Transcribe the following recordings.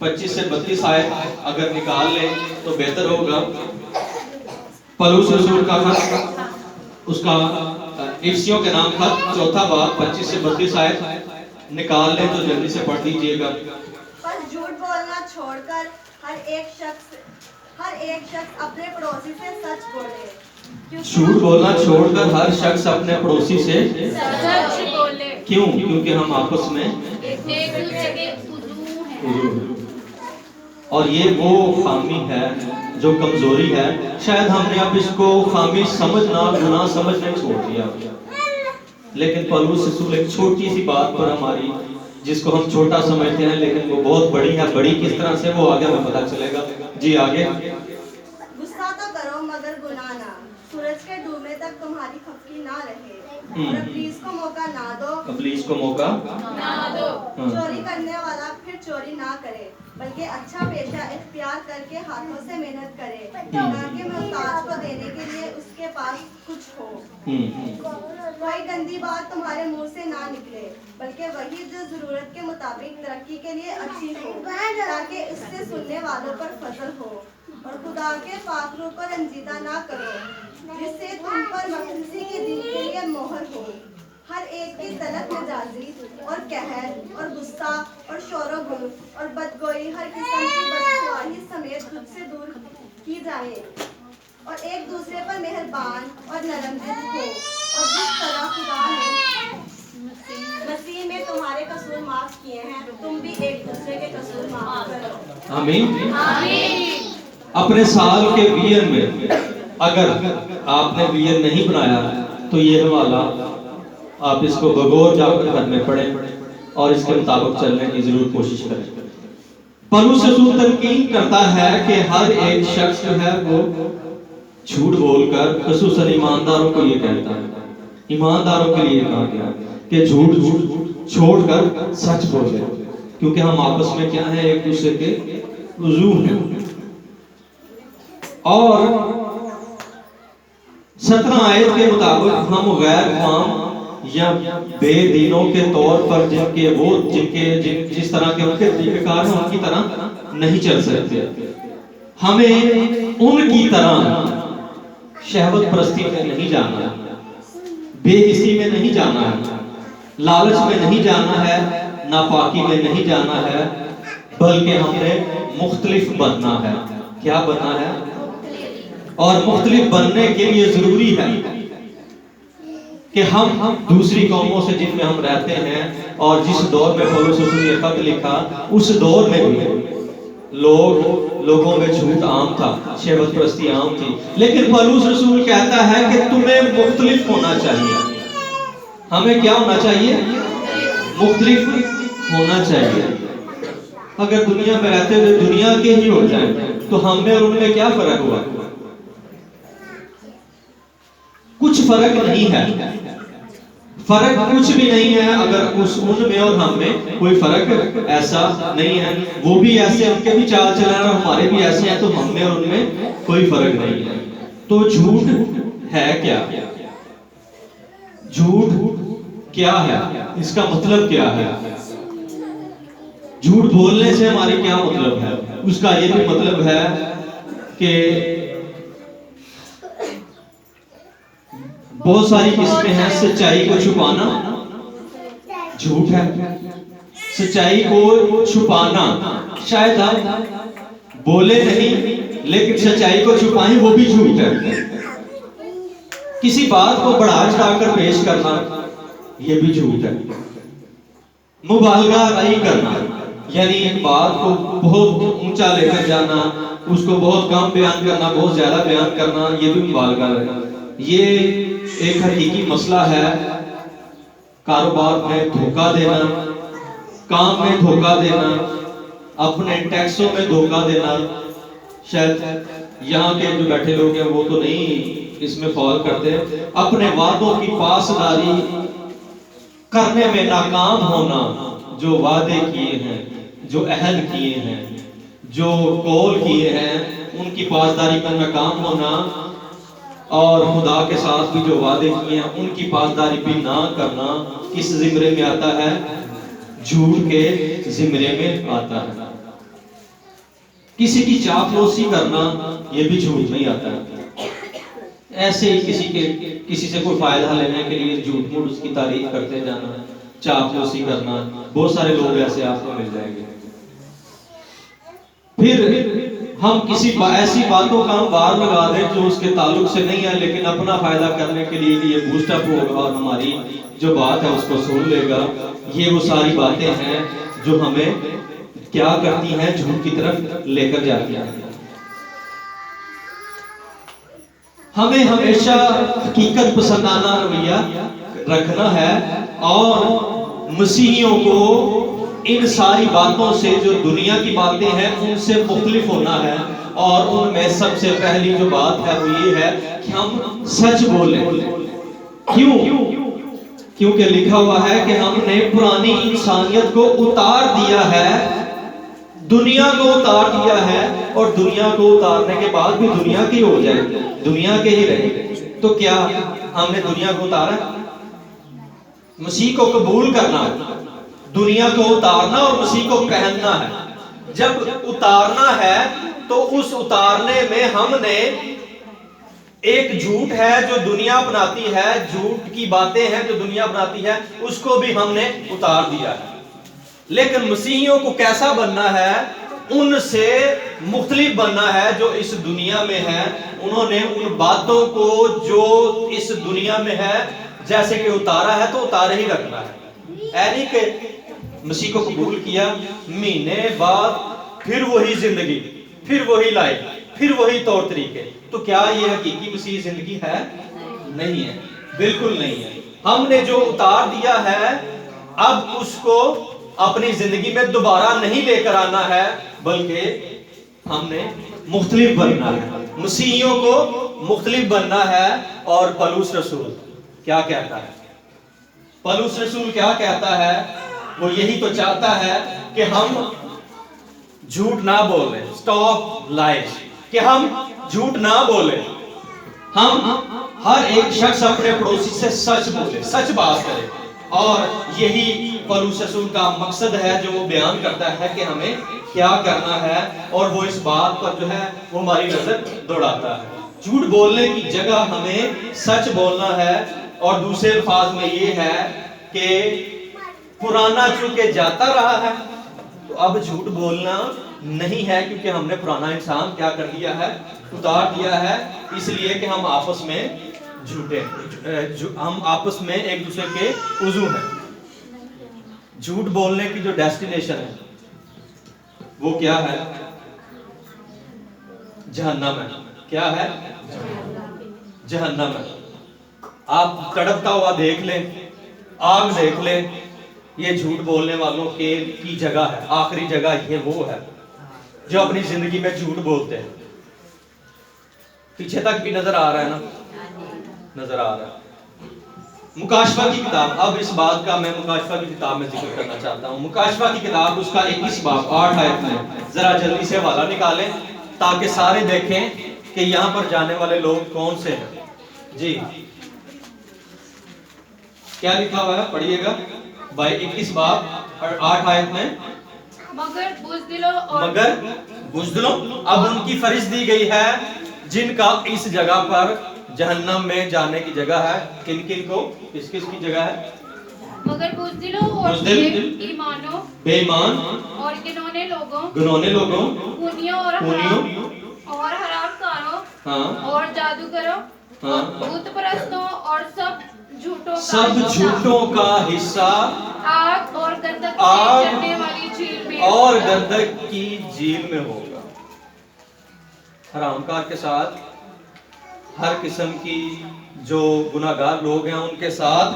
25 سے 32 آیت اگر نکال لیں تو بہتر ہوگا. پولس رسول کا خط، اس کا افسیوں کے نام خط، چوتھا باب 25 سے 32 آیت نکال لیں تو جلدی سے پڑھ دیجیے گا. پر جھوٹ بولنا چھوڑ کر ہر ایک شخص اپنے پڑوسی سے سچ بولے. جھوٹ بولنا چھوڑ کر ہر شخص اپنے پڑوسی سے سچ بولے. کیوں؟ کیونکہ ہم آپس میں ایک دوسرے کے عضو ہیں. اور یہ وہ خامی ہے جو کمزوری ہے. شاید ہم نے اب اس کو خامی سمجھنا، گناہ سمجھنا چھوڑ دیا. لیکن پولس رسول ایک چھوٹی سی بات پر ہماری، جس کو ہم چھوٹا سمجھتے ہیں لیکن وہ بہت بڑی ہے. بڑی کس طرح سے وہ آگے ہمیں پتہ چلے گا. جی آگے. غصہ تو کرو مگر گناہ نہ، سورج کے ڈوبنے تک تمہاری خفگی نہ رہے. اور ابلیس کو موقع نہ دو. ابلیس کو موقع نہ دو. چوری کرنے والا پھر چوری نہ کرے، بلکہ اچھا پیشہ اختیار کر کے ہاتھوں سے محنت کرے، تاکہ محتاج کو دینے کے لیے اس کے پاس کچھ ہو. کوئی گندی بات تمہارے منہ سے نہ نکلے، بلکہ وہی جو ضرورت کے مطابق ترقی کے لیے اچھی ہو، تاکہ اس سے سننے والوں پر فضل ہو. اور خدا کے پاک روح کو رنجیدہ نہ کرو، جس سے تم پر مقدسی کے دن کے لیے مہر ہو. ہر ایک کی طلب مجازی اور قہر اور غصہ اور شور و غل اور بدگوئی ہر قسم کی بدخواہی سمیت تجھ سے دور کی جائے. اور ایک دوسرے پر مہربان اور نرم دل ہو، اور جس طرح خدا نے مسیح میں تمہارے قصور معاف کیے ہیں، تم بھی ایک دوسرے کے قصور معاف کرو. آمین. آمین. اپنے سال کے ویئر میں اگر آپ نے ویئر نہیں بنایا تو یہ حوالہ آپ اس کو بغور جا کر گھر میں پڑھیں اور اس کے مطابق چلنے کی ضرور کوشش کریں. پولس رسول تنقید کرتا ہے کہ ہر ایک شخص جو ہے وہ جھوٹ بول کر، خصوصاً ایمانداروں کو یہ کہتا ہے، ایمانداروں کے لیے کہا گیا کہ جھوٹ چھوڑ کر سچ بولے، کیونکہ ہم آپس میں کیا ہیں؟ ایک دوسرے کے عضو ہیں. اور 17 آیت کے مطابق ہم غیر قوم یا بے دینوں کے طور پر جس طرح کے ان کے طریقہ کار ہیں ان کی طرح نہیں چل سکتے. ہمیں ان کی طرح شہوت پرستی میں نہیں جانا ہے، بے حسی میں نہیں جانا ہے، لالچ میں نہیں جانا ہے، ناپاکی میں نہیں جانا ہے، بلکہ ہم نے مختلف بننا ہے. کیا بننا ہے؟ اور مختلف بننے کے لیے ضروری ہے کہ ہم دوسری قوموں سے جن میں ہم رہتے ہیں، اور جس دور میں پولس رسول نے خط لکھا اس دور میں بھی لوگوں میں جھوٹ عام تھا، شہوت پرستی عام تھی. لیکن پولس رسول کہتا ہے کہ تمہیں مختلف ہونا چاہیے. ہمیں کیا ہونا چاہیے؟ مختلف ہونا چاہیے. اگر دنیا میں رہتے ہوئے دنیا کے ہی ہو جائیں تو ہم میں اور ان میں کیا فرق ہوا؟ کچھ فرق نہیں ہے. فرق کچھ بھی نہیں ہے. اگر ان میں اور ہم میں کوئی فرق ایسا نہیں ہے. وہ بھی ایسے، ان کے بھی چال چلن اور ہمارے بھی ایسے ہیں، تو ہم میں اور ان میں کوئی فرق نہیں ہے. تو جھوٹ ہے کیا؟ جھوٹ کیا ہے؟ اس کا مطلب کیا ہے؟ جھوٹ بولنے سے ہماری کیا مطلب ہے؟ اس کا یہ بھی مطلب ہے کہ بہت ساری قسمیں ہیں. سچائی کو چھپانا جھوٹ ہے. سچائی کو چھپانا، شاید ہم بولے نہیں لیکن سچائی کو چھپائیں، وہ بھی جھوٹ ہے. کسی بات کو بڑھا چڑھا کر پیش کرنا، یہ بھی جھوٹ ہے. مبالغہ نہیں کرنا، یعنی ایک بات کو بہت اونچا لے کر جانا، اس کو بہت کم بیان کرنا، بہت زیادہ بیان کرنا، یہ بھی مبالغہ ہے. یہ ایک حقیقی مسئلہ ہے. کاروبار میں دھوکہ دینا، کام میں دھوکہ دینا، اپنے ٹیکسوں میں دھوکہ دینا. شاید یہاں کے جو بیٹھے لوگ ہیں وہ تو نہیں اس میں فال کرتے. اپنے وعدوں کی پاسداری کرنے میں ناکام ہونا، جو وعدے کیے ہیں، جو عہد کیے ہیں، جو قول کیے ہیں، ان کی پاسداری میں ناکام ہونا، اور خدا کے ساتھ بھی جو وعدے کیے ہیں ان کی پاسداری بھی نہ کرنا، کس زمرے میں آتا ہے؟ جھوٹ کے زمرے میں آتا ہے. کسی کی چاپلوسی کرنا یہ بھی جھوٹ نہیں آتا ہے. ایسے ہی کسی سے کوئی فائدہ لینے کے لیے جھوٹ موٹ اس کی تعریف کرتے جانا، چاپلوسی کرنا، بہت سارے لوگ ایسے آپ کو مل جائیں گے. پھر ہم کسی ایسی باتوں کا ہم بار لگا دیں جو اس کے تعلق سے نہیں ہے، لیکن اپنا فائدہ کرنے کے لیے کہ یہ بوسٹ اپ ہوگا اور ہماری جو بات ہے اس کو سن لے گا. یہ وہ ساری باتیں ہیں جو ہمیں کیا کرتی ہیں، جھوٹ کی طرف لے کر جاتی ہیں. ہمیں ہمیشہ حقیقت پسندانہ رویہ رکھنا ہے اور مسیحیوں کو ان ساری باتوں سے، جو دنیا کی باتیں ہیں ان سے مختلف ہونا ہے. اور ان میں سب سے پہلی جو بات ہے وہ یہ ہے کہ ہم سچ بولیں. کیوں؟ کیونکہ لکھا ہوا ہے کہ ہم نے پرانی انسانیت کو اتار دیا ہے، دنیا کو اتار دیا ہے، اور دنیا کو اتارنے کے بعد بھی دنیا کی ہو جائے، دنیا کے ہی رہے. تو کیا ہم نے دنیا کو اتارا؟ مسیح کو قبول کرنا، دنیا کو اتارنا اور مسیح کو پہننا ہے. جب اتارنا ہے تو اس اتارنے میں ہم نے ایک جھوٹ ہے جو دنیا اپناتی ہے، جھوٹ کی باتیں ہیں جو دنیا اپناتی ہے، اس کو بھی ہم نے اتار دیا ہے. لیکن مسیحیوں کو کیسا بننا ہے؟ ان سے مختلف بننا ہے جو اس دنیا میں ہے. انہوں نے ان باتوں کو جو اس دنیا میں ہے جیسے کہ اتارا ہے تو اتارے ہی رکھنا ہے. نہیں کہ مسیح کو قبول کیا، مہینے بعد پھر وہی زندگی، پھر وہی لائف، پھر وہی طور طریقے. تو کیا یہ حقیقی مسیح زندگی ہے؟ نہیں ہے، بالکل نہیں ہے. ہم نے جو اتار دیا ہے اب اس کو اپنی زندگی میں دوبارہ نہیں لے کر آنا ہے، بلکہ ہم نے مختلف بننا ہے، مسیحیوں کو مختلف بننا ہے. اور پولس رسول کیا کہتا ہے؟ پولس رسول کیا کہتا ہے؟ وہ یہی تو چاہتا ہے کہ ہم جھوٹ نہ بولیں. سٹاپ لائز، کہ ہم جھوٹ نہ بولیں. ہم ہر ایک شخص اپنے پڑوسی سے سچ بولے، سچ بات کرے. اور یہی پولس رسول کا مقصد ہے جو وہ بیان کرتا ہے کہ ہمیں کیا کرنا ہے، اور وہ اس بات پر جو ہے وہ ہماری نظر دوڑاتا ہے. جھوٹ بولنے کی جگہ ہمیں سچ بولنا ہے. اور دوسرے الفاظ میں یہ ہے کہ پرانا چونکہ جاتا رہا ہے تو اب جھوٹ بولنا نہیں ہے، کیونکہ ہم نے پرانا انسان کیا کر دیا ہے؟ اتار دیا ہے. اس لیے کہ ہم آپس میں جھوٹے، ہم آپس میں ایک دوسرے کے عضو ہیں. جھوٹ بولنے کی جو ڈیسٹینیشن ہے وہ کیا ہے؟ جہنم ہے. کیا ہے؟ جہنم ہے. آپ تڑپتا ہوا دیکھ لیں، آگ دیکھ لیں، یہ جھوٹ بولنے والوں کی جگہ ہے. آخری جگہ یہ وہ ہے جو اپنی زندگی میں جھوٹ بولتے ہیں. پیچھے تک بھی نظر آ رہا ہے نا؟ نظر آ رہا ہے. مکاشفہ کی کتاب، اب اس بات کا میں مکاشفہ کی کتاب میں ذکر کرنا چاہتا ہوں. مکاشفہ کی کتاب اس کا 21 باب 8 آیت میں ذرا جلدی سے حوالہ نکالیں تاکہ سارے دیکھیں کہ یہاں پر جانے والے لوگ کون سے ہیں. جی کیا لکھا ہوا ہے؟ پڑھیے گا. بھائی 21 باب 8 آیت میں، مگر بزدلوں اور مگر بزدلوں اب ان کی فہرست دی گئی ہے جن کا اس جگہ پر جہنم میں جانے کی جگہ ہے. کن کن کو؟ کس کس کی جگہ ہے؟ مگر بزدلوں اور بزدل، بے ایمانوں بے ایمان اور گنونے لوگوں، گنونے لوگوں، خونیوں اور حرام کاروں ہاں اور جادوگروں ہاں، بت پرستوں اور سب سب جھوٹوں کا حصہ آگ اور گندک آگ سے جلنے والی جھیل میں اور گندک کی جھیل میں ہوگا. حرام کار کے ساتھ، ہر قسم کی جو گناہگار لوگ ہیں ان کے ساتھ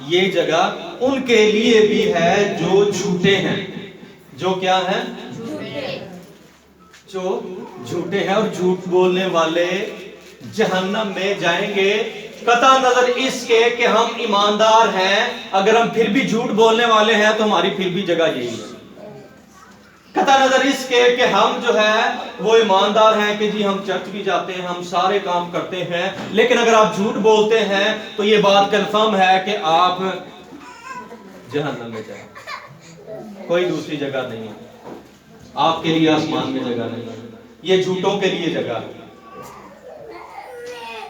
یہ جگہ ان کے لیے بھی ہے جو جھوٹے ہیں. جو کیا ہیں؟ جو جھوٹے ہیں. اور جھوٹ بولنے والے جہنم میں جائیں گے قطع نظر اس کے کہ ہم ایماندار ہیں. اگر ہم پھر بھی جھوٹ بولنے والے ہیں تو ہماری پھر بھی جگہ یہی ہے. قطع نظر اس کے کہ ہم جو ہے وہ ایماندار ہیں کہ جی ہم چرچ بھی جاتے ہیں، ہم سارے کام کرتے ہیں، لیکن اگر آپ جھوٹ بولتے ہیں تو یہ بات کنفرم ہے کہ آپ جہنم میں جائیں. کوئی دوسری جگہ نہیں ہے. آپ کے لیے آسمان میں جگہ نہیں ہے، یہ جھوٹوں کے لیے جگہ ہے۔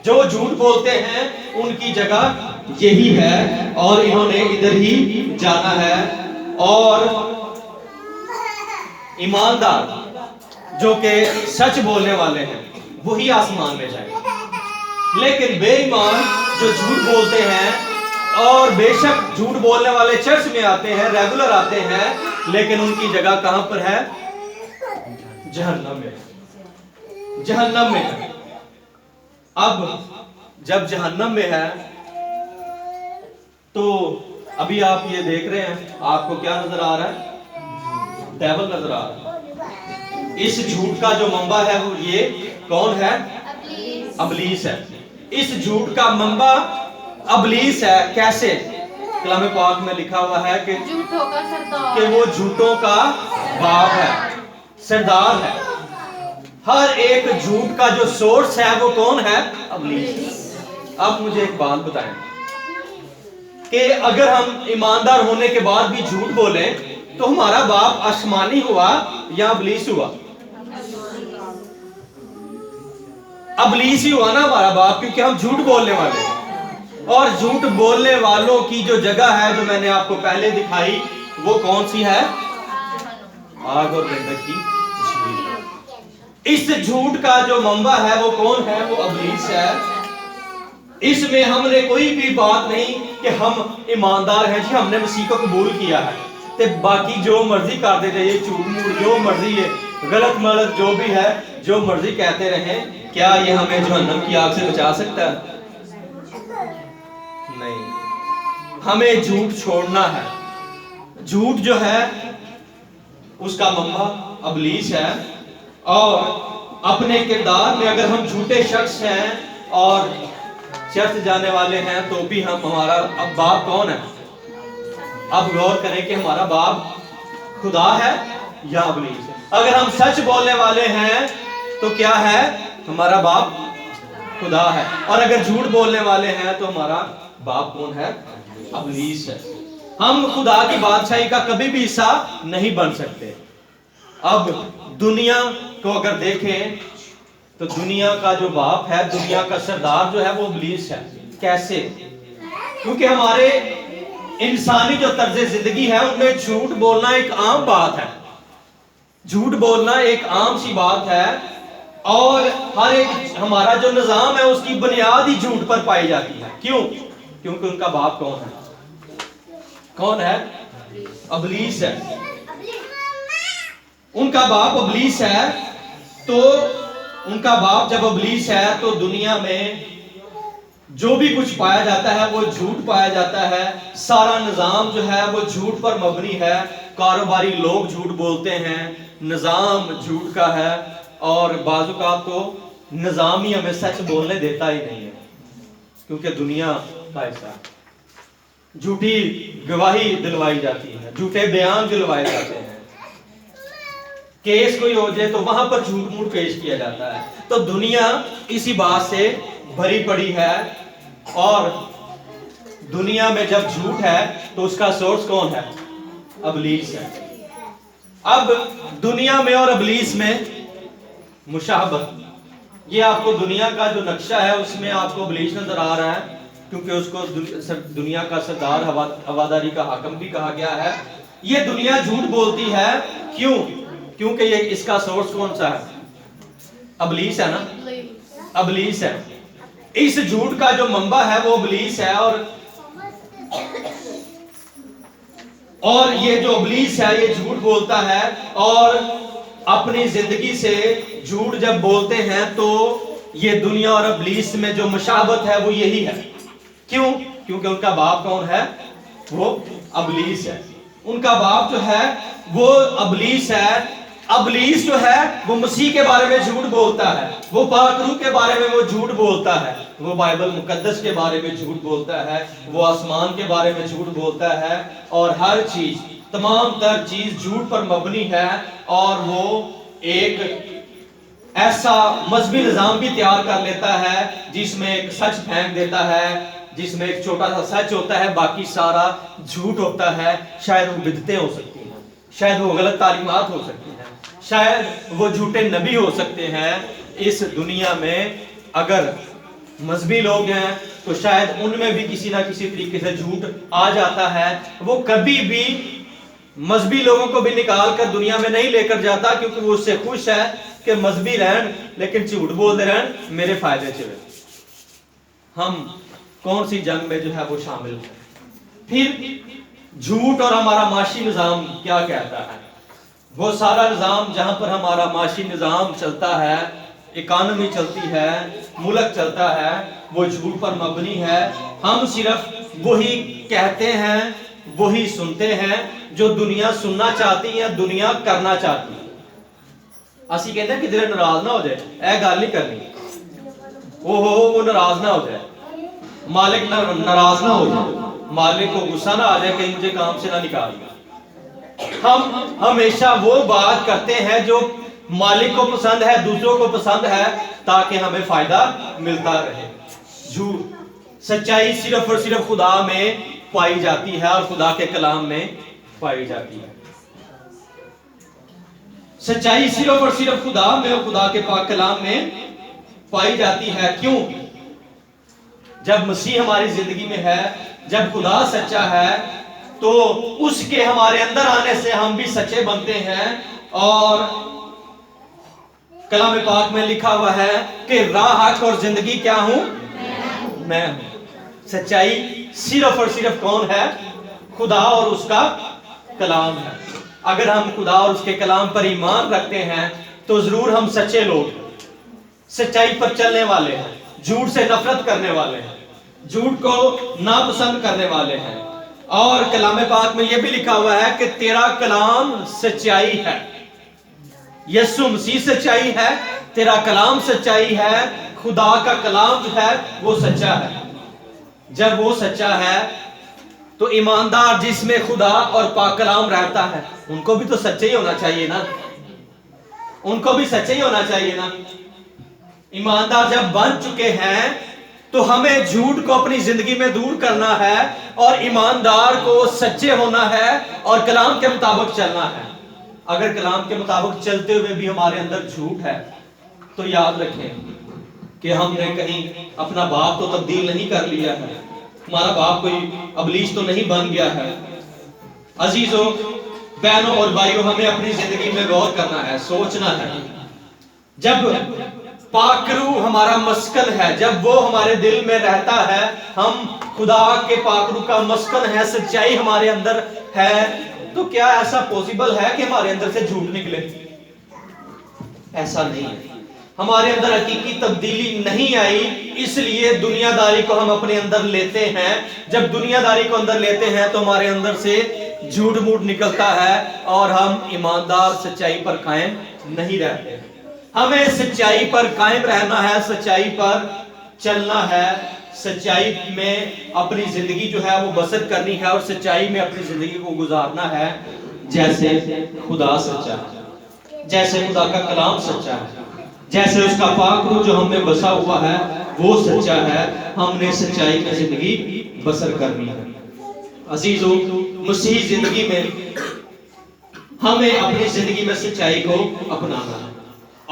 جو جھوٹ بولتے ہیں ان کی جگہ یہی ہے، اور انہوں نے ادھر ہی جانا ہے۔ اور ایماندار جو کہ سچ بولنے والے ہیں وہی آسمان میں جائیں گے، لیکن بے ایمان جو جھوٹ بولتے ہیں، اور بے شک جھوٹ بولنے والے چرچ میں آتے ہیں، ریگولر آتے ہیں، لیکن ان کی جگہ کہاں پر ہے؟ جہنم میں، جہنم میں ہے۔ اب جب جہنم میں ہے تو ابھی آپ یہ دیکھ رہے ہیں، آپ کو کیا نظر آ رہا ہے؟ ڈیول نظر آ رہا ہے۔ اس جھوٹ کا جو منبع ہے وہ یہ کون ہے؟ ابلیس ہے۔ اس جھوٹ کا منبع ابلیس ہے۔ کیسے؟ کلام پاک میں لکھا ہوا ہے کہ جھوٹوں کا سردار، کہ وہ جھوٹوں کا باپ ہے، سردار ہے۔ ہر ایک جھوٹ کا جو سورس ہے وہ کون ہے؟ ابلیس۔ اب مجھے ایک بات بتائیں کہ اگر ہم ایماندار ہونے کے بعد بھی جھوٹ بولیں تو ہمارا باپ آسمانی ہوا یا ابلیس ہوا؟ ابلیس ہی ہوا نا ہمارا باپ، کیونکہ ہم جھوٹ بولنے والے ہیں۔ اور جھوٹ بولنے والوں کی جو جگہ ہے جو میں نے آپ کو پہلے دکھائی وہ کون سی ہے؟ آگ اور گندک کی جھیل۔ اس جھوٹ کا جو منبع ہے وہ کون ہے؟ وہ ابلیس ہے۔ اس میں ہم نے کوئی بھی بات نہیں کہ ہم ایماندار ہیں، جی ہم نے مسیح کو قبول کیا ہے، تے باقی جو مرضی کرتے رہے، جھوٹ موٹ جو مرضی ہے، غلط ملت جو بھی ہے، جو مرضی کہتے رہیں، کیا یہ ہمیں جہنم کی آگ سے بچا سکتا ہے؟ نہیں، ہمیں جھوٹ چھوڑنا ہے۔ جھوٹ جو ہے اس کا منبع ابلیس ہے، اور اپنے کردار میں اگر ہم جھوٹے شخص ہیں اور چرچ جانے والے ہیں تو بھی ہمارا اب باپ کون ہے؟ اب غور کریں کہ ہمارا باپ خدا ہے یا ابلیس ہے۔ اگر ہم سچ بولنے والے ہیں تو کیا ہے؟ ہمارا باپ خدا ہے، اور اگر جھوٹ بولنے والے ہیں تو ہمارا باپ کون ہے؟ ابلیس ہے۔ ہم خدا کی بادشاہی کا کبھی بھی حصہ نہیں بن سکتے۔ اب دنیا کو اگر دیکھیں تو دنیا کا جو باپ ہے، دنیا کا سردار جو ہے وہ ابلیس ہے۔ کیسے؟ کیونکہ ہمارے انسانی جو طرز زندگی ہے ان میں جھوٹ بولنا ایک عام بات ہے، جھوٹ بولنا ایک عام سی بات ہے، اور ہر ایک ہمارا جو نظام ہے اس کی بنیاد ہی جھوٹ پر پائی جاتی ہے۔ کیوں؟ کیونکہ ان کا باپ کون ہے؟ کون ہے؟ ابلیس ہے۔ ان کا باپ ابلیس ہے، تو ان کا باپ جب ابلیس ہے تو دنیا میں جو بھی کچھ پایا جاتا ہے وہ جھوٹ پایا جاتا ہے۔ سارا نظام جو ہے وہ جھوٹ پر مبنی ہے، کاروباری لوگ جھوٹ بولتے ہیں، نظام جھوٹ کا ہے، اور بعض اوقات تو نظام ہی ہمیں سچ بولنے دیتا ہی نہیں ہے، کیونکہ دنیا کا ایسا ہے۔ جھوٹی گواہی دلوائی جاتی ہے، جھوٹے بیان دلوائے جاتے ہیں، کیس کوئی ہو جائے تو وہاں پر جھوٹ موٹ پیش کیا جاتا ہے۔ تو دنیا اسی بات سے بھری پڑی ہے، اور دنیا میں جب جھوٹ ہے تو اس کا سورس کون ہے؟ ابلیس ہے۔ اب دنیا میں اور ابلیس میں مشابہت، یہ آپ کو دنیا کا جو نقشہ ہے اس میں آپ کو ابلیس نظر آ رہا ہے، کیونکہ اس کو دنیا کا سردار، ہواداری کا حاکم بھی کہا گیا ہے۔ یہ دنیا جھوٹ بولتی ہے، کیوں؟ کیونکہ یہ اس کا سورس کون سا ہے؟ ابلیس ہے نا، ابلیس ہے۔ اس جھوٹ کا جو منبع ہے وہ ابلیس ہے، اور یہ جو ابلیس ہے یہ جھوٹ بولتا ہے، اور اپنی زندگی سے جھوٹ جب بولتے ہیں تو یہ دنیا اور ابلیس میں جو مشابہت ہے وہ یہی ہے۔ کیوں؟ کیونکہ ان کا باپ کون ہے؟ وہ ابلیس ہے۔ ان کا باپ جو ہے وہ ابلیس ہے۔ ابلیس جو ہے وہ مسیح کے بارے میں جھوٹ بولتا ہے، وہ پاک روح کے بارے میں وہ جھوٹ بولتا ہے، وہ بائبل مقدس کے بارے میں جھوٹ بولتا ہے، وہ آسمان کے بارے میں جھوٹ بولتا ہے، اور ہر چیز، تمام تر چیز جھوٹ پر مبنی ہے، اور وہ ایک ایسا مذہبی نظام بھی تیار کر لیتا ہے جس میں ایک سچ پھینک دیتا ہے، جس میں ایک چھوٹا سا سچ ہوتا ہے، باقی سارا جھوٹ ہوتا ہے۔ شاید وہ بدعتیں ہو سکتی ہیں، شاید وہ غلط تعلیمات ہو سکتی ہیں، شاید وہ جھوٹے نبی ہو سکتے ہیں اس دنیا میں، اگر مذہبی لوگ ہیں تو شاید ان میں بھی کسی نہ کسی طریقے سے جھوٹ آ جاتا ہے. وہ کبھی بھی مذہبی لوگوں کو بھی نکال کر دنیا میں نہیں لے کر جاتا، کیونکہ وہ اس سے خوش ہے کہ مذہبی رہن لیکن جھوٹ بولتے رہن میرے فائدے چلے. ہم کون سی جنگ میں جو ہے وہ شامل ہیں؟ پھر جھوٹ اور ہمارا معاشی نظام کیا کہتا ہے؟ وہ سارا نظام جہاں پر ہمارا معاشی نظام چلتا ہے، اکانومی چلتی ہے، ملک چلتا ہے، وہ جھوٹ پر مبنی ہے. ہم صرف وہی کہتے ہیں، وہی سنتے ہیں جو دنیا سننا چاہتی ہے، دنیا کرنا چاہتی ہے. اسی کہتے ہیں کہ دل ناراض نہ ہو جائے، اے گل نہیں کرنی، وہ ناراض نہ ہو جائے، مالک ناراض نہ ہو جائے، مالک کو غصہ نہ آ جائے کہ مجھے کام سے نہ نکال دیا. ہم ہمیشہ وہ بات کرتے ہیں جو مالک کو پسند ہے، دوسروں کو پسند ہے، تاکہ ہمیں فائدہ ملتا رہے. جھوٹ، سچائی صرف اور صرف خدا میں پائی جاتی ہے اور خدا کے کلام میں پائی جاتی ہے. سچائی صرف اور صرف خدا میں اور خدا کے پاک کلام میں پائی جاتی ہے. کیوں؟ جب مسیح ہماری زندگی میں ہے، جب خدا سچا ہے، تو اس کے ہمارے اندر آنے سے ہم بھی سچے بنتے ہیں. اور کلام پاک میں لکھا ہوا ہے کہ راہ، حق اور زندگی کیا ہوں؟ میں ہوں. سچائی صرف اور صرف کون ہے؟ خدا اور اس کا کلام ہے. اگر ہم خدا اور اس کے کلام پر ایمان رکھتے ہیں تو ضرور ہم سچے لوگ، سچائی پر چلنے والے ہیں، جھوٹ سے نفرت کرنے والے ہیں، جھوٹ کو ناپسند کرنے والے ہیں. اور کلام پاک میں یہ بھی لکھا ہوا ہے کہ تیرا کلام سچائی ہے. یسوع مسیح سچائی ہے، تیرا کلام سچائی ہے، خدا کا کلام جو ہے وہ سچا ہے. جب وہ سچا ہے تو ایماندار جس میں خدا اور پاک کلام رہتا ہے ان کو بھی تو سچے ہی ہونا چاہیے نا، ان کو بھی سچے ہی ہونا چاہیے نا. ایماندار جب بن چکے ہیں تو ہمیں جھوٹ کو اپنی زندگی میں دور کرنا ہے اور ایماندار کو سچے ہونا ہے اور کلام کے مطابق چلنا ہے. اگر کلام کے مطابق چلتے ہوئے بھی ہمارے اندر جھوٹ ہے تو یاد رکھیں کہ ہم نے کہیں اپنا باپ تو تبدیل نہیں کر لیا ہے، ہمارا باپ کوئی ابلیس تو نہیں بن گیا ہے. عزیزوں، بہنوں اور بھائیوں، ہمیں اپنی زندگی میں غور کرنا ہے، سوچنا ہے. جب پاک روح ہمارا مسکن ہے، جب وہ ہمارے دل میں رہتا ہے، ہم خدا کے پاک روح کا مسکن ہے، سچائی ہمارے اندر ہے، تو کیا ایسا پوسیبل ہے کہ ہمارے اندر سے جھوٹ نکلے؟ ایسا نہیں ہے. ہمارے اندر حقیقی تبدیلی نہیں آئی، اس لیے دنیا داری کو ہم اپنے اندر لیتے ہیں. جب دنیا داری کو اندر لیتے ہیں تو ہمارے اندر سے جھوٹ موٹ نکلتا ہے اور ہم ایماندار سچائی پر قائم نہیں رہتے. ہمیں سچائی پر قائم رہنا ہے، سچائی پر چلنا ہے، سچائی میں اپنی زندگی جو ہے وہ بسر کرنی ہے اور سچائی میں اپنی زندگی کو گزارنا ہے جیسے خدا سچا ہے، جیسے خدا کا کلام سچا ہے، جیسے اس کا پاک روح جو ہم میں بسا ہوا ہے وہ سچا ہے. ہم نے سچائی میں زندگی بسر کرنی ہے. عزیزو، مسیحی زندگی میں ہمیں اپنی زندگی میں سچائی کو اپنانا ہے.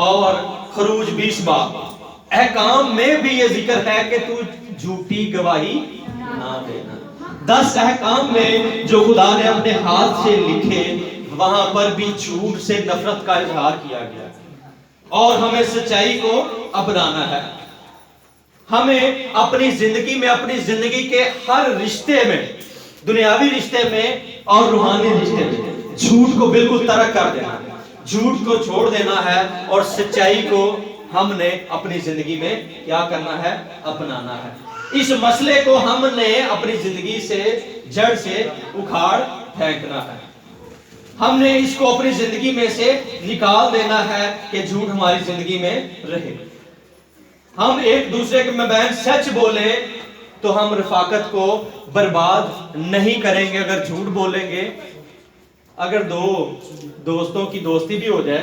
اور خروج 20 باب احکام میں بھی یہ ذکر ہے کہ تو جھوٹی گواہی نہ دینا. 10 احکام میں جو خدا نے اپنے ہاتھ سے لکھے وہاں پر بھی جھوٹ سے نفرت کا اظہار کیا گیا اور ہمیں سچائی کو اپنانا ہے. ہمیں اپنی زندگی میں، اپنی زندگی کے ہر رشتے میں، دنیاوی رشتے میں اور روحانی رشتے میں جھوٹ کو بالکل ترک کر دینا ہے، جھوٹ کو چھوڑ دینا ہے اور سچائی کو ہم نے اپنی زندگی میں کیا کرنا ہے؟ اپنانا ہے. اس مسئلے کو ہم نے اپنی زندگی سے جڑ سے اکھاڑ پھینکنا ہے. ہم نے اس کو اپنی زندگی میں سے نکال دینا ہے کہ جھوٹ ہماری زندگی میں رہے. ہم ایک دوسرے کے مابین سچ بولیں تو ہم رفاقت کو برباد نہیں کریں گے. اگر جھوٹ بولیں گے، اگر دو دوستوں کی دوستی بھی ہو جائے،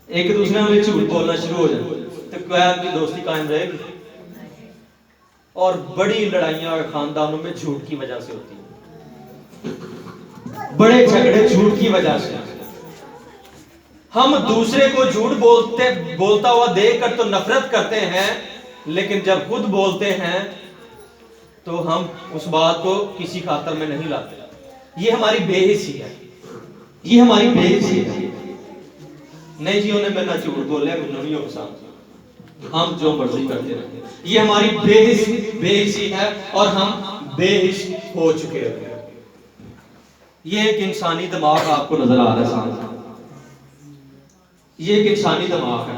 ایک دوسرے میں جھوٹ بولنا شروع ہو جائے تو کیا کی دوستی قائم رہے گی؟ اور بڑی لڑائیاں خاندانوں میں جھوٹ کی وجہ سے ہوتی ہیں، بڑے جھگڑے جھوٹ کی وجہ سے. ہم دوسرے کو جھوٹ بولتا ہوا دیکھ کر تو نفرت کرتے ہیں، لیکن جب خود بولتے ہیں تو ہم اس بات کو کسی خاطر میں نہیں لاتے. یہ ہماری بے حسی ہے، یہ ہماری بے حسی ہے. نہیں جی انہیں میں نہ جھوٹ بولے مجھے نہیں پسند، ہم جو مرضی کرتے رہتے. یہ ہماری بے حسی ہے اور ہم بے حس ہو چکے ہیں. یہ ایک انسانی دماغ آپ کو نظر آ رہا ہے سامنے، یہ ایک انسانی دماغ ہے.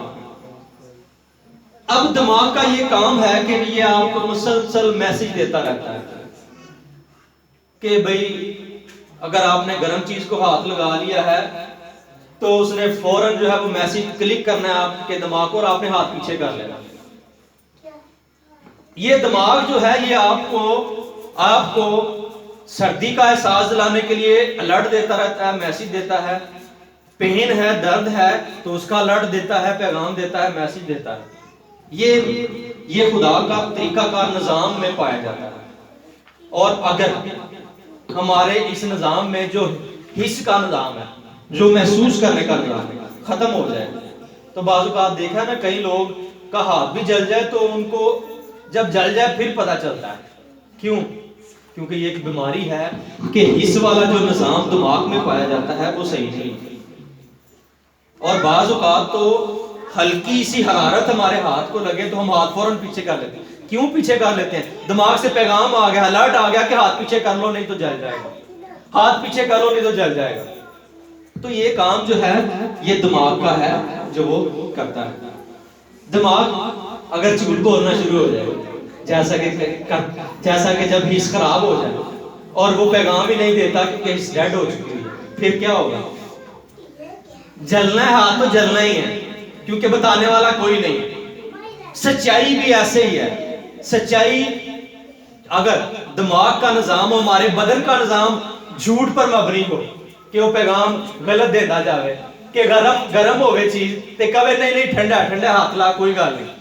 اب دماغ کا یہ کام ہے کہ یہ آپ کو مسلسل میسج دیتا رہتا ہے کہ بھئی اگر آپ نے گرم چیز کو ہاتھ لگا لیا ہے تو اس نے فوراً جو ہے وہ میسج کلک کرنا ہے آپ کے دماغ کو اور آپ نے ہاتھ پیچھے کر لینا. یہ دماغ جو ہے یہ آپ کو سردی کا احساس دلانے کے لیے الرٹ دیتا رہتا ہے، میسج دیتا ہے. پین ہے، درد ہے تو اس کا الرٹ دیتا ہے، پیغام دیتا ہے، میسج دیتا ہے. یہ خدا کا طریقہ کار نظام میں پایا جاتا ہے. اور اگر ہمارے اس نظام میں جو حس کا نظام ہے، جو محسوس کرنے کا نظام ہے، ختم ہو جائے تو بعض اوقات دیکھا نا کئی لوگ کا ہاتھ بھی جل جائے تو ان کو جب جل جائے پھر پتا چلتا ہے. کیوں؟ کیونکہ یہ ایک بیماری ہے کہ حس والا جو نظام دماغ میں پایا جاتا ہے وہ صحیح نہیں. اور بعض اوقات تو ہلکی سی حرارت ہمارے ہاتھ کو لگے تو ہم ہاتھ فوراً پیچھے کر لیتے ہیں. کیوں پیچھے کر لیتے ہیں؟ دماغ سے پیغام آ گیا، الرٹ آ گیا کہ ہاتھ پیچھے کر لو نہیں تو جل جائے گا، ہاتھ پیچھے کر لو نہیں تو جل جائے گا. تو یہ کام جو ہے یہ دماغ کا ہے جو وہ کرتا ہے. دماغ اگر جھوٹ بولنا شروع ہو جائے جیسا کہ جب حس خراب ہو جائے اور وہ پیغام ہی نہیں دیتا کہ حس ڈیڈ ہو چکی ہے، پھر کیا ہوگا؟ جلنا ہے ہاتھ تو جلنا ہی ہے، کیونکہ بتانے والا کوئی نہیں. سچائی بھی ایسے ہی ہے. سچائی اگر دماغ کا نظام ہو، ہمارے بدن کا نظام جھوٹ پر مبنی ہو کہ وہ پیغام غلط دیتا جاوے کہ گرم ہوئے چیز تے کبھی نہیں ٹھنڈا ہاتھ لا کوئی گل نہیں،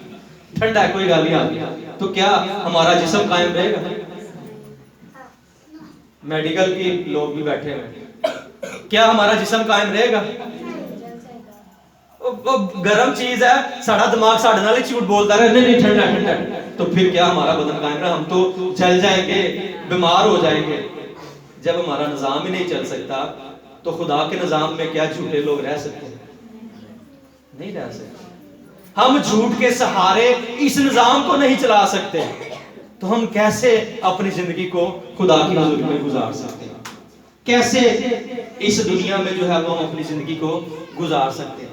ٹھنڈا ہے کوئی گل نہیں، تو کیا ہمارا جسم قائم رہے گا؟ میڈیکل کے لوگ بھی بیٹھے ہیں، کیا ہمارا جسم قائم رہے گا؟ وہ گرم چیز ہے، ساڑھا دماغ ساڑھے نال جھوٹ بولتا رہے نہیں ٹھنڈا، تو پھر کیا ہمارا بدن قائم رہا؟ ہم تو جل جائیں گے، بیمار ہو جائیں گے. جب ہمارا نظام ہی نہیں چل سکتا تو خدا کے نظام میں کیا جھوٹے لوگ رہ سکتے ہیں؟ نہیں رہ سکتے. ہم جھوٹ کے سہارے اس نظام کو نہیں چلا سکتے تو ہم کیسے اپنی زندگی کو خدا کی حضور میں گزار سکتے ہیں؟ کیسے اس دنیا میں جو ہے وہ ہم اپنی زندگی کو گزار سکتے ہیں؟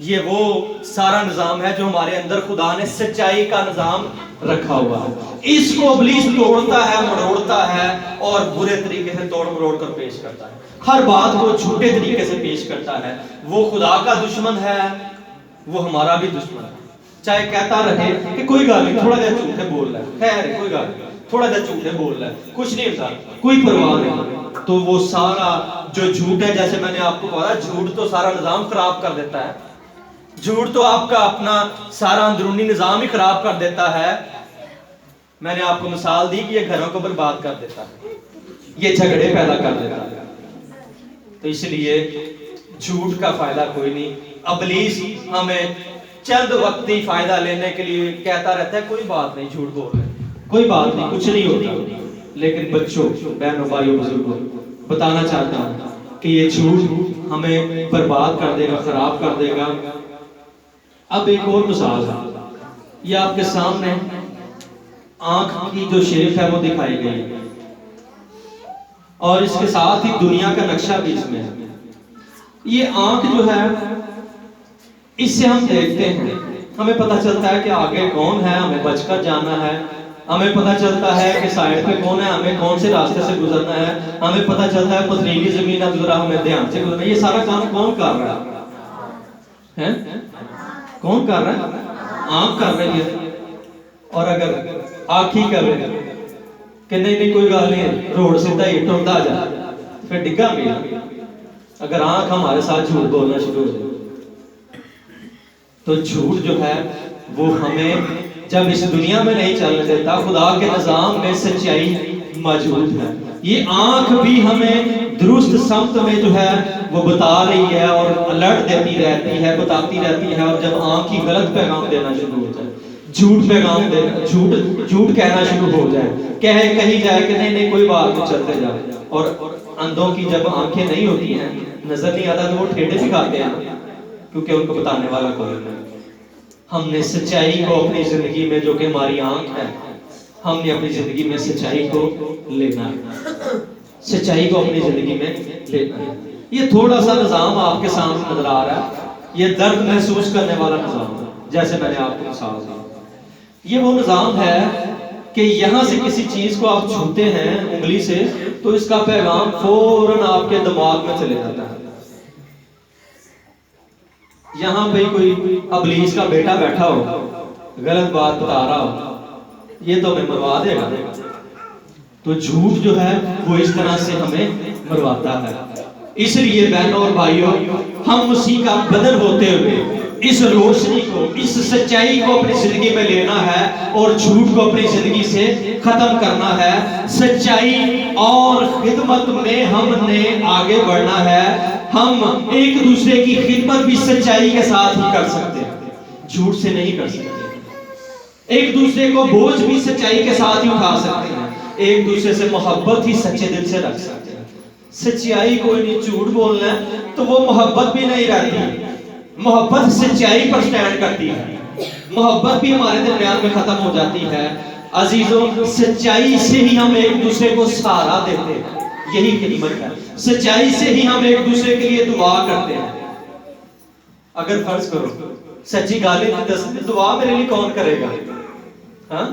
یہ وہ سارا نظام ہے جو ہمارے اندر خدا نے سچائی کا نظام رکھا ہوا ہے. اس کو ابلیس توڑتا ہے، مروڑتا ہے اور برے طریقے سے توڑ مروڑ کر پیش کرتا ہے. ہر بات کو جھوٹے طریقے سے پیش کرتا ہے. وہ خدا کا دشمن ہے، وہ ہمارا بھی دشمن ہے. چاہے کہتا رہے کہ کوئی گل نہیں، تھوڑا جہا جھوٹے بول رہا ہے، خیر ہے کوئی گل نہیں، تھوڑا جہا جھوٹے بول رہا ہے، کچھ نہیں ہوتا، کوئی پرواہ نہیں. تو وہ سارا جو جھوٹ ہے، جیسے میں نے آپ کو بتایا، جھوٹ تو سارا نظام خراب کر دیتا ہے. جھوٹ تو آپ کا اپنا سارا اندرونی نظام ہی خراب کر دیتا ہے. میں نے آپ کو مثال دی کہ یہ گھروں کو برباد کر دیتا ہے، یہ جھگڑے پیدا کر دیتا ہے. تو اس لیے جھوٹ کا فائدہ کوئی نہیں. ابلیس ہمیں چند وقتی فائدہ لینے کے لیے کہتا رہتا ہے کوئی بات نہیں، جھوٹ بول رہے ہیں، کوئی بات نہیں، کچھ نہیں ہوتا. لیکن بچوں، بہنوں، بھائیوں، بزرگوں، بتانا چاہتا ہوں کہ یہ جھوٹ ہمیں برباد کر دے گا، خراب کر دے گا. اب ایک اور مثال ہے، یہ آپ کے سامنے آنکھ کی جو شیپ ہے وہ دکھائی گئی ہے اور اس کے ساتھ ہی دنیا کا نقشہ بھی اس میں ہے. یہ آنکھ جو ہے اس سے ہم دیکھتے ہیں، ہمیں پتہ چلتا ہے کہ آگے کون ہے، ہمیں بچ کر جانا ہے. ہمیں پتہ چلتا ہے کہ سائڈ پہ کون ہے، ہمیں کون سے راستے سے گزرنا ہے. ہمیں پتہ چلتا ہے پتھریلی زمین ہے، ذرا ہمیں دھیان سے گزرنا ہے. یہ سارا کام کون کر رہا ہے؟ کون کر رہا ہے؟ آنکھ کر رہی ہے. اور اگر آنکھ ہی کر رہے ہیں کہ نہیں کوئی گل نہیں، روڈ سیدھا ہی ٹرتا جا، پھر ڈگا بھی. اگر آنکھ ہمارے ساتھ جھوٹ بولنا شروع ہو جائے تو جھوٹ جو ہے وہ ہمیں جب اس دنیا میں نہیں چلنے دیتا. خدا کے نظام میں سچائی موجود ہے. یہ آنکھ بھی ہمیں درست سمت میں جو ہے وہ بتا رہی ہے اور الرٹ دیتی رہتی ہے، بتاتی رہتی ہے، اور جب آنکھ کی غلط پیغام دینا شروع ہو جائے، جھوٹ پیغام دینا، جھوٹ کہنا شروع ہو جائے، کہی جائے کہ نہیں نہیں کوئی بات نہیں چلتے جائے، اور اندھوں کی جب آنکھیں نہیں ہوتی ہیں، نظر نہیں آتا، تو وہ ٹھیڈے بھی کھاتے ہیں کیونکہ ان کو بتانے والا کوئی نہیں۔ ہم نے سچائی کو اپنی زندگی میں، جو کہ ہماری آنکھ ہے، ہم نے اپنی زندگی میں سچائی کو لینا ہے، سچائی کو اپنی زندگی میں لینا ہے۔ یہ تھوڑا سا نظام آپ کے سامنے نظر آ رہا ہے، یہ درد محسوس کرنے والا نظام ہے، جیسے میں نے آپ کو مثال دی۔ یہ وہ نظام ہے کہ یہاں سے کسی چیز کو آپ چھوتے ہیں انگلی سے، تو اس کا پیغام فوراً آپ کے دماغ میں چلے جاتا ہے۔ یہاں پہ کوئی ابلیس کا بیٹا بیٹھا ہو، غلط بات بتا رہا ہو، یہ تو ہمیں مروا دے گا۔ تو جھوٹ جو ہے وہ اس طرح سے ہمیں مرواتا ہے۔ اس لیے بہنوں اور بھائیوں، ہم مسیح کا بدن ہوتے ہوئے اس روشنی کو، اس سچائی کو اپنی زندگی میں لینا ہے اور جھوٹ کو اپنی زندگی سے ختم کرنا ہے۔ سچائی اور خدمت میں ہم نے آگے بڑھنا ہے۔ ہم ایک دوسرے کی خدمت بھی سچائی کے ساتھ ہی کر سکتے ہیں، جھوٹ سے نہیں کر سکتے۔ ایک دوسرے کو بوجھ بھی سچائی کے ساتھ ہی اٹھا سکتے ہیں، ایک دوسرے سے محبت ہی سچے دل سے رکھ سکتے ہیں۔ سچائی کوئی نہیں، جھوٹ بولنا ہے تو وہ محبت بھی نہیں رہتی۔ محبت سچائی پر سٹینڈ کرتی ہے، محبت بھی ہمارے درمیان میں ختم ہو جاتی ہے۔ عزیزوں، سچائی سے ہی ہم ایک دوسرے کو سہارا دیتے ہیں، یہی خدمت ہے۔ سچائی سے ہی ہم ایک دوسرے کے لیے دعا کرتے ہیں۔ اگر فرض کرو سچی گالی دعا میرے لیے کون کرے گا؟ ہاں؟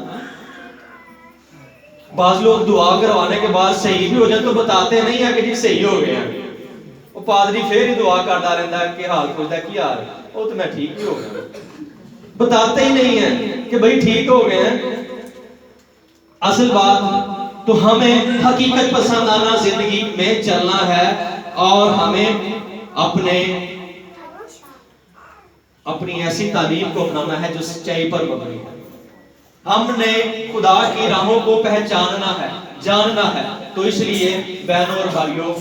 بعض لوگ دعا کروانے کے بعد صحیح بھی ہو جائے تو بتاتے نہیں ہیں کہ جی صحیح ہو گیا، وہ پادری پھر ہی دعا کرتا رہتا ہے کہ حال پوچھتا ہے کی حال ہے، وہ تو میں ٹھیک بھی ہو گیا، بتاتے ہی نہیں ہیں کہ بھائی ٹھیک ہو گئے ہیں۔ اصل بات تو ہمیں حقیقت پسندانہ زندگی میں چلنا ہے، اور ہمیں اپنی ایسی تعلیم کو اپنانا ہے جو سچائی پر مبنی ہے۔ ہم نے خدا کی راہوں کو پہچاننا ہے، جاننا ہے۔ تو اس لیے بہنوں اور بھائیوں،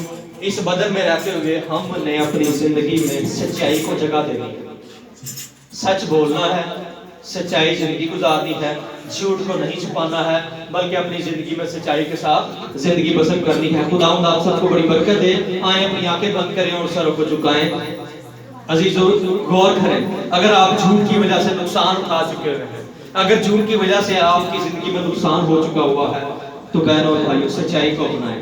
اس بدن میں رہتے ہوئے ہم نے اپنی زندگی میں سچائی کو جگہ دینی ہے، سچ بولنا ہے، سچائی زندگی گزارنی ہے، جھوٹ کو نہیں چھپانا ہے، بلکہ اپنی زندگی میں سچائی کے ساتھ زندگی بسر کرنی ہے۔ خداوند آپ سب کو بڑی برکت دے۔ آئیں اپنی آنکھیں بند کریں اور سروں کو جھکائیں۔ عزیزوں، غور کریں، اگر آپ جھوٹ کی وجہ سے نقصان اٹھا چکے ہیں، اگر جھوٹ کی وجہ سے آپ کی زندگی میں نقصان ہو چکا ہوا ہے، تو بہنوں اور بھائیوں سچائی کو اپنائیں۔